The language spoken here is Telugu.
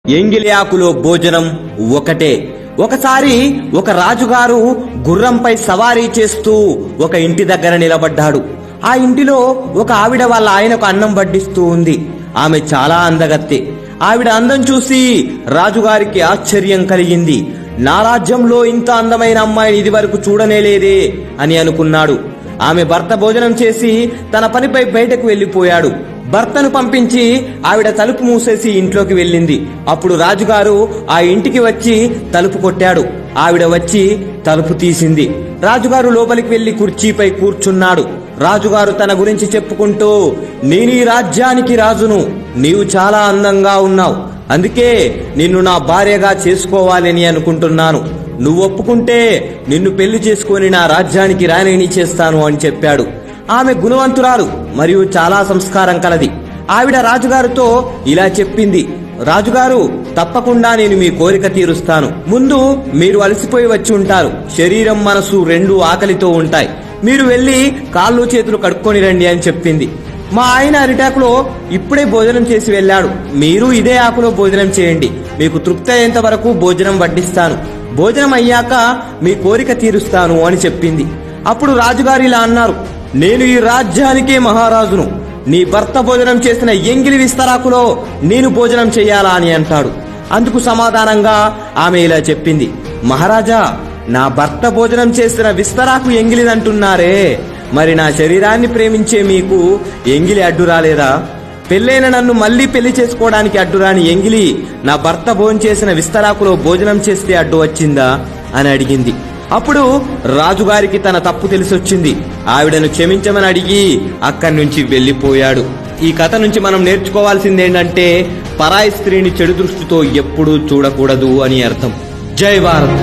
ఎంగిలి ఆకులో భోజనం ఒకటే. ఒకసారి ఒక రాజుగారు గుర్రంపై సవారీ చేస్తూ ఒక ఇంటి దగ్గర నిలబడ్డాడు. ఆ ఇంటిలో ఒక ఆవిడ వాళ్ళ ఆయనకు అన్నం వడ్డిస్తూ ఉంది. ఆమె చాలా అందగత్తె. ఆవిడ అందం చూసి రాజుగారికి ఆశ్చర్యం కలిగింది. నా రాజ్యంలో ఇంత అందమైన అమ్మాయిని ఇదివరకు చూడనేలేదే అని అనుకున్నాడు. ఆమె భర్త భోజనం చేసి తన పనిపై బయటకు వెళ్లిపోయాడు. భర్తను పంపించి ఆవిడ తలుపు మూసేసి ఇంట్లోకి వెళ్ళింది. అప్పుడు రాజుగారు ఆ ఇంటికి వచ్చి తలుపు కొట్టాడు. ఆవిడ వచ్చి తలుపు తీసింది. రాజుగారు లోపలికి వెళ్లి కుర్చీపై కూర్చున్నాడు. రాజుగారు తన గురించి చెప్పుకుంటూ, నేను ఈ రాజ్యానికి రాజును, నీవు చాలా అందంగా ఉన్నావు, అందుకే నిన్ను నా భార్యగా చేసుకోవాలని అనుకుంటున్నాను. నువ్వు ఒప్పుకుంటే నిన్ను పెళ్లి చేసుకుని నా రాజ్యానికి రాణిని చేస్తాను అని చెప్పాడు. ఆమె గుణవంతురాలు మరియు చాలా సంస్కారం కలది. ఆవిడ రాజుగారితో ఇలా చెప్పింది, రాజుగారు, తప్పకుండా నేను మీ కోరిక తీరుస్తాను. ముందు మీరు అలసిపోయి వచ్చి ఉంటారు. శరీరం మనసు రెండూ ఆకలితో ఉంటాయి. మీరు వెళ్లి కాళ్ళు చేతులు కడుక్కొని రండి అని చెప్పింది. మా ఆయన అరిటాకులో ఇప్పుడే భోజనం చేసి వెళ్ళాడు. మీరు ఇదే ఆకులో భోజనం చేయండి. మీకు తృప్తి అయ్యేంత వరకు భోజనం వడ్డిస్తాను. భోజనం అయ్యాక మీ కోరిక తీరుస్తాను అని చెప్పింది. అప్పుడు రాజుగారు ఇలా అన్నారు, నేను ఈ రాజ్యానికే మహారాజును. నీ భర్త భోజనం చేసిన ఎంగిలి విస్తరాకులో నేను భోజనం చెయ్యాలా అని అంటాడు. అందుకు సమాధానంగా ఆమె ఇలా చెప్పింది, మహారాజా, నా భర్త భోజనం చేసిన విస్తరాకు ఎంగిలిదంటున్నారే, మరి నా శరీరాన్ని ప్రేమించే మీకు ఎంగిలి అడ్డు రాలేదా? పెళ్ళైన నన్ను మళ్లీ పెళ్లి చేసుకోవడానికి అడ్డురాని ఎంగిలి నా భర్త భోజనం చేసిన విస్తరాకులో భోజనం చేస్తే అడ్డు వచ్చిందా అని అడిగింది. అప్పుడు రాజుగారికి తన తప్పు తెలిసొచ్చింది. ఆవిడను క్షమించమని అడిగి అక్కడి నుంచి వెళ్లిపోయాడు. ఈ కథ నుంచి మనం నేర్చుకోవాల్సిందేంటంటే, పరాయి స్త్రీని చెడు దృష్టితో ఎప్పుడూ చూడకూడదు అని అర్థం. జై భారత్.